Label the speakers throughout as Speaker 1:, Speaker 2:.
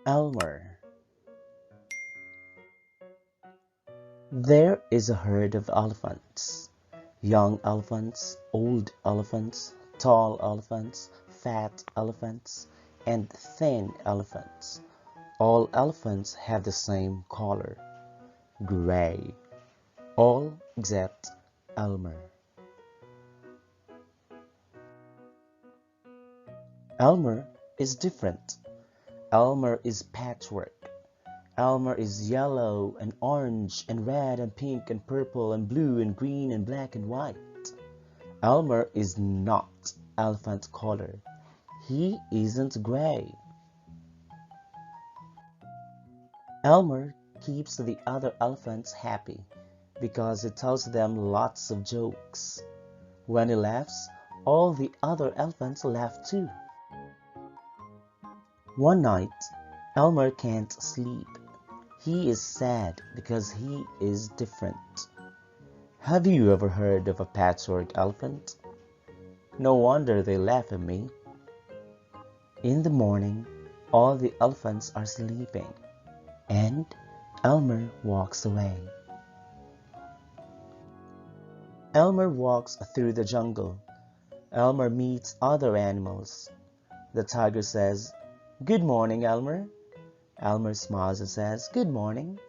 Speaker 1: Elmer. There is a herd of elephants. Young elephants, old elephants, tall elephants, fat elephants, and thin elephants. All elephants have the same color, gray. All except Elmer. Elmer is different. Elmer is patchwork. Elmer is yellow and orange and red and pink and purple and blue and green and black and white. Elmer is not elephant color. He isn't gray. Elmer keeps the other elephants happy because he tells them lots of jokes. When he laughs, all the other elephants laugh too. One night, Elmer can't sleep. He is sad because he is different. Have you ever heard of a patchwork elephant? No wonder they laugh at me. In the morning, all the elephants are sleeping, and Elmer walks away. Elmer walks through the jungle. Elmer meets other animals. The tiger says, "Good morning, Elmer." Elmer smiles and says, "Good morning."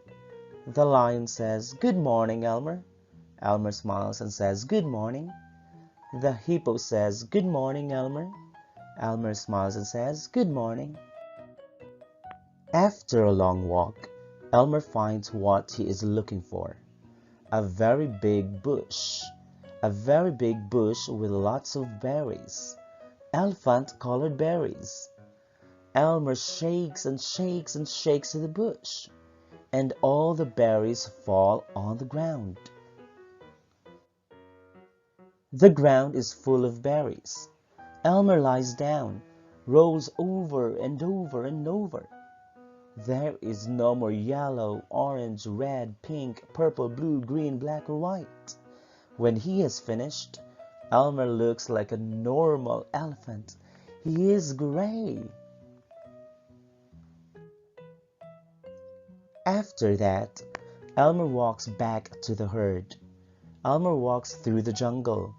Speaker 1: The lion says, "Good morning, Elmer." Elmer smiles and says, "Good morning." The hippo says, "Good morning, Elmer." Elmer smiles and says, "Good morning." After a long walk, Elmer finds what he is looking for. A very big bush. A very big bush with lots of berries. Elephant-colored berries. Elmer shakes and shakes and shakes the bush, and all the berries fall on the ground. The ground is full of berries. Elmer lies down, rolls over and over and over. There is no more yellow, orange, red, pink, purple, blue, green, black, or white. When he has finished, Elmer looks like a normal elephant. He is gray. After that, Elmer walks back to the herd. Elmer walks through the jungle.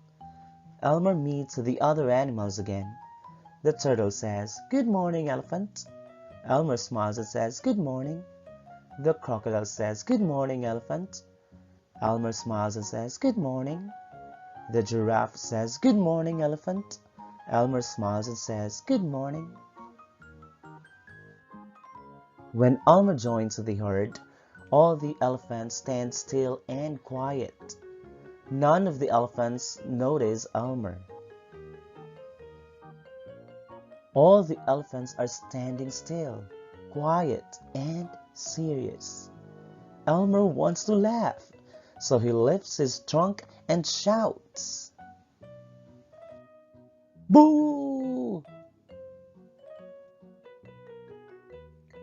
Speaker 1: Elmer meets the other animals again. The turtle says, "Good morning, elephant." Elmer smiles and says, "Good morning." The crocodile says, "Good morning, elephant." Elmer smiles and says, "Good morning." The giraffe says, "Good morning, elephant." Elmer smiles and says, "Good morning." When Elmer joins the herd, all the elephants stand still and quiet. None of the elephants notice Elmer. All the elephants are standing still, quiet, and serious. Elmer wants to laugh, so he lifts his trunk and shouts, "Boo!"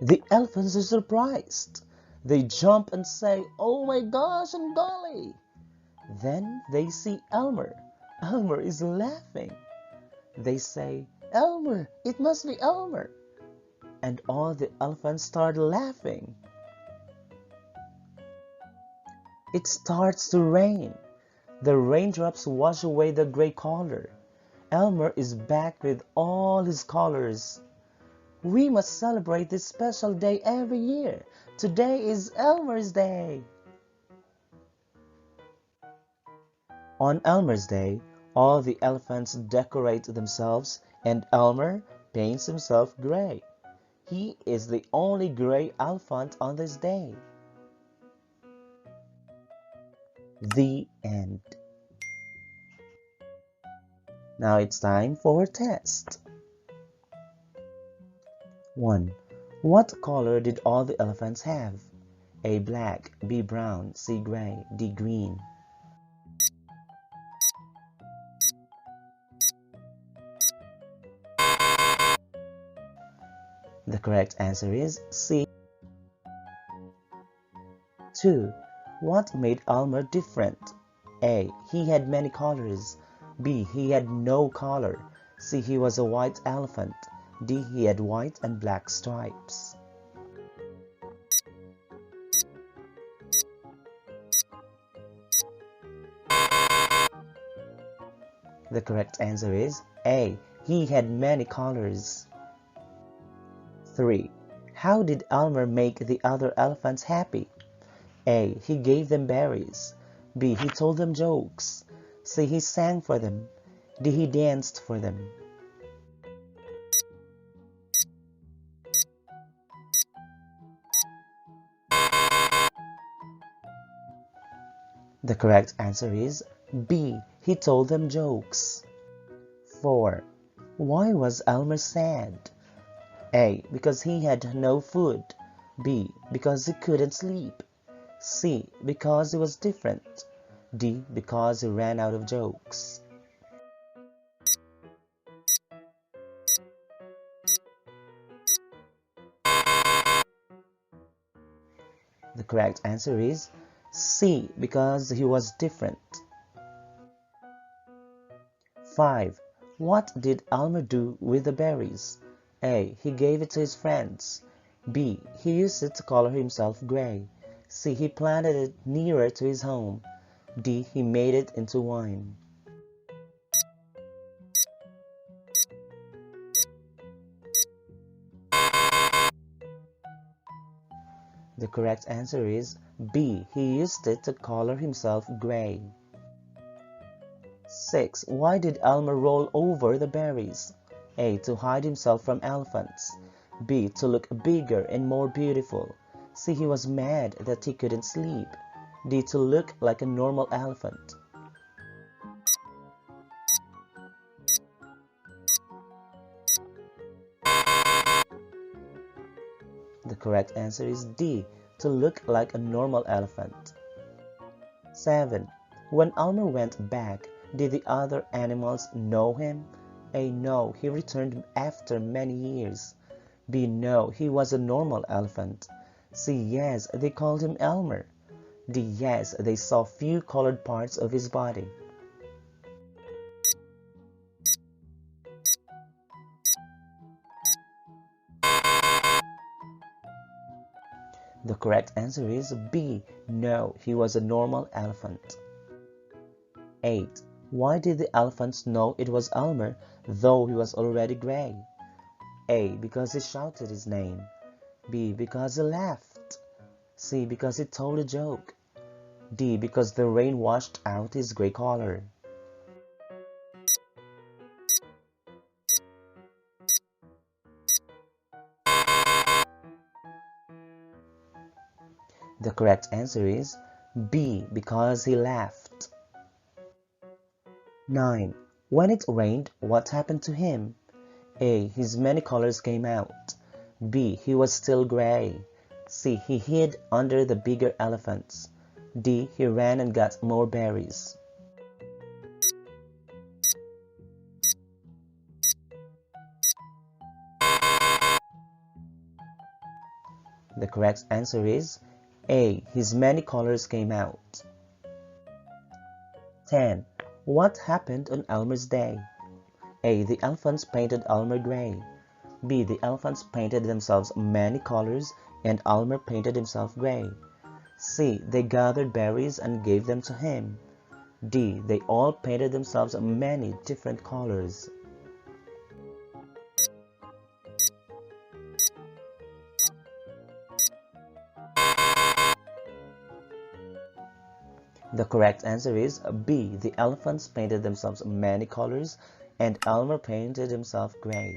Speaker 1: The elephants are surprised. They jump and say, "Oh my gosh and golly!" Then they see Elmer. Elmer is laughing. They say, "Elmer, it must be Elmer." And all the elephants start laughing. It starts to rain. The raindrops wash away the gray color. Elmer is back with all his colors. We must celebrate this special day every year. Today is Elmer's Day. On Elmer's Day, all the elephants decorate themselves and Elmer paints himself gray. He is the only gray elephant on this day. The end. Now it's time for a test. 1. What color did all the elephants have? A. Black, B. Brown, C. Gray, D. Green. The correct answer is C. 2. What made Elmer different? A. He had many colors. B. He had no color. C. He was a white elephant. D. He had white and black stripes. The correct answer is A. He had many colors. 3. How did Elmer make the other elephants happy? A. He gave them berries. B. He told them jokes. C. He sang for them. D. He danced for them. The correct answer is B. He told them jokes. 4. Why was Elmer sad? A. Because he had no food. B. Because he couldn't sleep. C. Because he was different. D. Because he ran out of jokes. The correct answer is C. Because he was different. 5. What did Elmer do with the berries? A. He gave it to his friends. B. He used it to color himself gray. C. He planted it nearer to his home. D. He made it into wine. The correct answer is B. He used it to color himself gray. 6. Why did Elmer roll over the berries? A. To hide himself from elephants. B. To look bigger and more beautiful. C. He was mad that he couldn't sleep. D. To look like a normal elephant. The correct answer is D. To look like a normal elephant. 7. When Elmer went back, did the other animals know him? A. No, he returned after many years. B. No, he was a normal elephant. C. Yes, they called him Elmer. D. Yes, they saw few colored parts of his body. The correct answer is B. No, he was a normal elephant. 8. Why did the elephants know it was Elmer, though he was already gray? A. Because he shouted his name. B. Because he laughed. C. Because he told a joke. D. Because the rain washed out his gray color. The correct answer is B. Because he laughed. 9. When it rained, what happened to him? A. His many colors came out. B. He was still gray. C. He hid under the bigger elephants. D. He ran and got more berries. The correct answer is A. His many colors came out. 10. What happened on Elmer's day? A. The elephants painted Elmer gray. B. The elephants painted themselves many colors and Elmer painted himself gray. C. They gathered berries and gave them to him. D. They all painted themselves many different colors. The correct answer is B. The elephants painted themselves many colors and Elmer painted himself gray.